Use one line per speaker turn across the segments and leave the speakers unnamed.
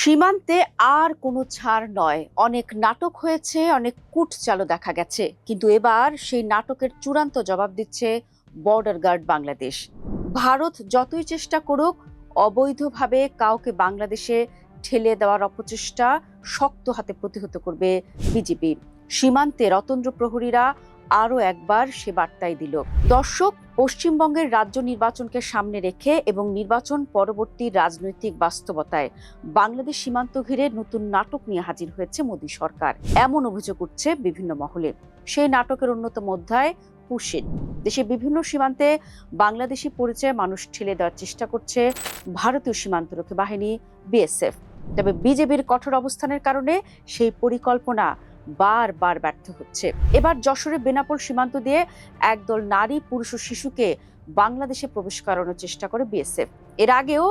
সীমান্তে আর কোনো ছাড় নয়। অনেক নাটক হয়েছে, অনেক কূটচালও দেখা গেছে, কিন্তু এবার সেই নাটকের চূড়ান্ত জবাব দিচ্ছে বর্ডার গার্ড বাংলাদেশ। ভারত যতই চেষ্টা করুক, অবৈধভাবে কাউকে বাংলাদেশে ঠেলে দেওয়ার অপচেষ্টা শক্ত হাতে প্রতিহত করবে বিজিবি। সীমান্তে রতন্দ্র প্রহরীরা আরও একবার সে বার্তাই দিল। দর্শক, পশ্চিমবঙ্গের রাজ্য নির্বাচনকে সামনে রেখে এবং নির্বাচন পরবর্তী রাজনৈতিক বাস্তবতায় বাংলাদেশ সীমান্ত ঘিরে নতুন নাটক নিয়ে হাজির হয়েছে মোদী সরকার। এমন অভিযোগ উঠছে বিভিন্ন মহলে। সেই নাটকের অন্যতম অধ্যায় পুশিন। দেশের বিভিন্ন সীমান্তে বাংলাদেশি পরিচয়ে মানুষ ঠেলে দেওয়ার চেষ্টা করছে ভারতীয় সীমান্তরক্ষী বাহিনী বিএসএফ। তবে বিজেপির কঠোর অবস্থানের কারণে সেই পরিকল্পনা বারবার ব্যর্থ হচ্ছে। এবার যশোরের বেনাপোল সীমান্ত দিয়ে একদল নারী, পুরুষ ও শিশুকে বাংলাদেশে প্রবেশ করানোর চেষ্টা করে বিএসএফ। এর আগেও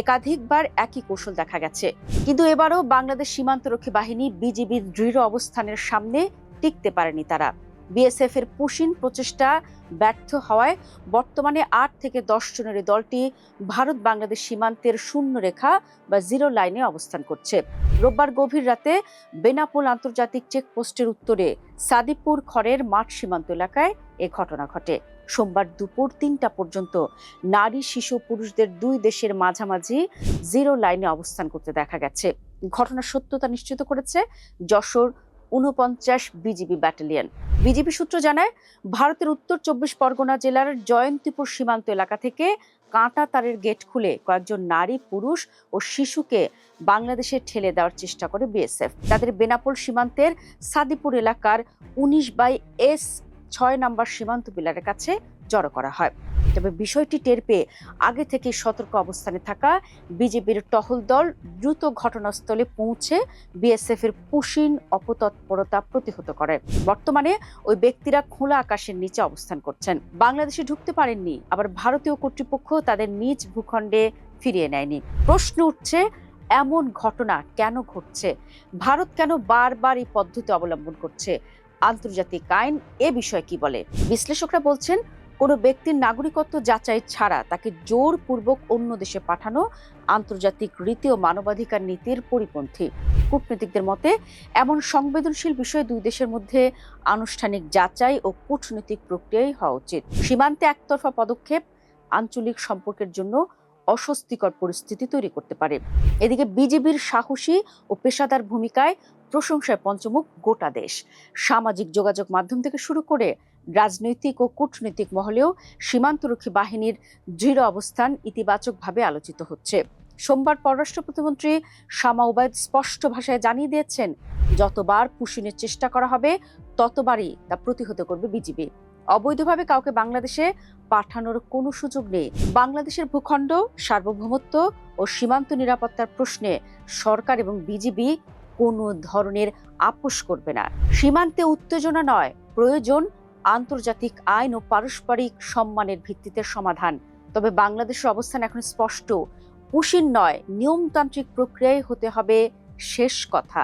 একাধিকবার একই কৌশল দেখা গেছে, কিন্তু এবারও বাংলাদেশ সীমান্তরক্ষী বাহিনী বিজিবির দৃঢ় অবস্থানের সামনে টিকতে পারেনি তারা। বিএসএফ এর পুশিন প্রচেষ্টা ব্যর্থ হওয়ায় বর্তমানে ৮ থেকে ১০ জনের এই দলটি ভারত বাংলাদেশ সীমান্তের শূন্য রেখা বা জিরো লাইনে অবস্থান করছে। রোববার গভীর রাতে বেনাপোল আন্তর্জাতিক চেকপোস্টের উত্তরে সাদিপুর খড়ের মাঠ সীমান্ত এলাকায় এ ঘটনা ঘটে। সোমবার দুপুর ৩টা পর্যন্ত নারী, শিশু, পুরুষদের দুই দেশের মাঝামাঝি জিরো লাইনে অবস্থান করতে দেখা গেছে। ঘটনার সত্যতা নিশ্চিত করেছে যশোর ৪৯ বিজিবি ব্যাটালিয়ন। বিজিবি সূত্র জানায়, ভারতের উত্তর ২৪ পরগনা জেলার জয়ন্তীপুর সীমান্ত এলাকা থেকে কাঁটা তারের গেট খুলে কয়েকজন নারী, পুরুষ ও শিশুকে বাংলাদেশে ঠেলে দেওয়ার চেষ্টা করে বিএসএফ। তাদের বেনাপোল সীমান্তের সাদিপুর এলাকার ১৯/S/৬ নম্বর সীমান্ত পিলারের কাছে জড়ো করা হয়। তবে বিষয়টি টের পেয়ে আগে থেকে সতর্ক অবস্থানে থাকা বিজেপির টহল দল দ্রুত ঘটনাস্থলে পৌঁছে বিএসএফ এর পুশিন অপতৎপরতা প্রতিহত করে। বর্তমানে ওই ব্যক্তিরা খোলা আকাশের নিচে অবস্থান করছেন। বাংলাদেশে ঢুকতে পারেননি, আবার ভারতীয় কর্তৃপক্ষ তাদের নিজ ভূখণ্ডে ফিরিয়ে নেয়নি। প্রশ্ন উঠছে, এমন ঘটনা কেন ঘটছে? ভারত কেন বারবার এই পদ্ধতি অবলম্বন করছে? আন্তর্জাতিক আইন এ বিষয়ে কি বলে? বিশ্লেষকরা বলছেন, কোনো ব্যক্তির নাগরিকত্ব যাচাই ছাড়া তাকে জোরপূর্বক অন্য দেশে পাঠানো আন্তর্জাতিক রীতি ও মানবাধিকার নীতির পরিপন্থী। কূটনীতিকদের মতে, এমন সংবেদনশীল বিষয়ে দুই দেশের মধ্যে আনুষ্ঠানিক যাচাই ও কূটনৈতিক প্রক্রিয়াই হওয়া উচিত। সীমান্তে একতরফা পদক্ষেপ আঞ্চলিক সম্পর্কের জন্য অস্বস্তিকর পরিস্থিতি তৈরি করতে পারে। এদিকে বিজিবির সাহসী ও পেশাদার ভূমিকায় প্রশংসায় পঞ্চমুখ গোটা দেশ। সামাজিক যোগাযোগ মাধ্যম থেকে শুরু করে রাজনৈতিক ও কূটনৈতিক মহলেও সীমান্তরক্ষী বাহিনীর দৃঢ় অবস্থান ইতিবাচকভাবে আলোচিত হচ্ছে। সোমবার পররাষ্ট্র প্রতিমন্ত্রী শামা ওবায়দ স্পষ্ট ভাষায় জানিয়ে দিয়েছেন, যতবার পুশিনের চেষ্টা করা হবে ততবারই তা প্রতিহত করবে বিজিবি। অবৈধভাবে কাউকে বাংলাদেশে পাঠানোর কোনো সুযোগ নেই। বাংলাদেশের ভূখণ্ড, সার্বভৌমত্ব ও সীমান্ত নিরাপত্তার প্রশ্নে সরকার এবং বিজিবি কোনো ধরনের আপোষ করবে না। সীমান্তে উত্তেজনা নয়, প্রয়োজন আন্তর্জাতিক আইন ও পারস্পরিক সম্মানের ভিত্তিতে সমাধান। তবে বাংলাদেশের অবস্থান এখন স্পষ্ট, পুশিন নয়, নিয়মতান্ত্রিক প্রক্রিয়ায় হতে হবে শেষ কথা।